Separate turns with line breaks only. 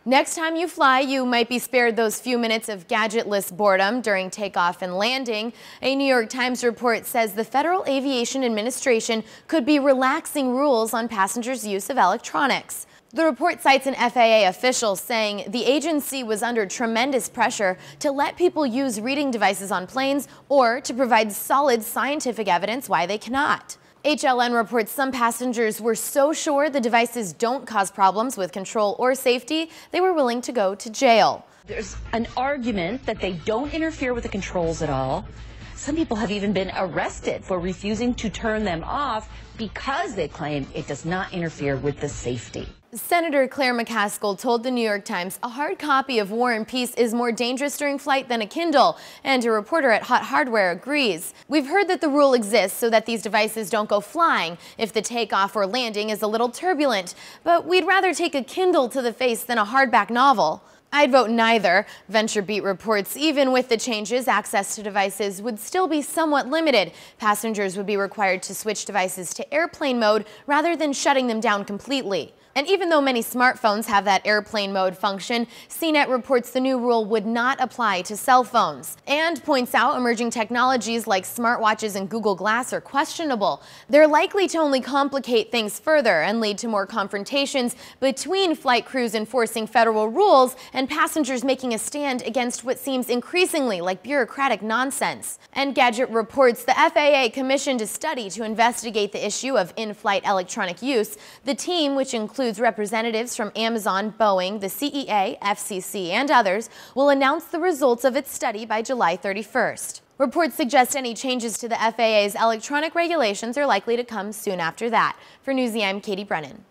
Next time you fly, you might be spared those few minutes of gadgetless boredom during takeoff and landing. A New York Times report says the Federal Aviation Administration could be relaxing rules on passengers' use of electronics. The report cites an FAA official saying the agency was under tremendous pressure to let people use reading devices on planes or to provide solid scientific evidence why they cannot. HLN reports some passengers were so sure the devices don't cause problems with control or safety, they were willing to go to jail.
There's an argument that they don't interfere with the controls at all. Some people have even been arrested for refusing to turn them off because they claim it does not interfere with the safety.
Senator Claire McCaskill told the New York Times a hard copy of War and Peace is more dangerous during flight than a Kindle, and a reporter at Hot Hardware agrees. We've heard that the rule exists so that these devices don't go flying if the takeoff or landing is a little turbulent, but we'd rather take a Kindle to the face than a hardback novel. I'd vote neither. VentureBeat reports even with the changes, access to devices would still be somewhat limited. Passengers would be required to switch devices to airplane mode rather than shutting them down completely. And even though many smartphones have that airplane mode function, CNET reports the new rule would not apply to cell phones and points out emerging technologies like smartwatches and Google Glass are questionable. They're likely to only complicate things further and lead to more confrontations between flight crews enforcing federal rules and passengers making a stand against what seems increasingly like bureaucratic nonsense. And Gadget reports the FAA commissioned a study to investigate the issue of in-flight electronic use. The team, which includes representatives from Amazon, Boeing, the CEA, FCC, and others, will announce the results of its study by July 31st. Reports suggest any changes to the FAA's electronic regulations are likely to come soon after that. For Newsy, I'm Katie Brennan.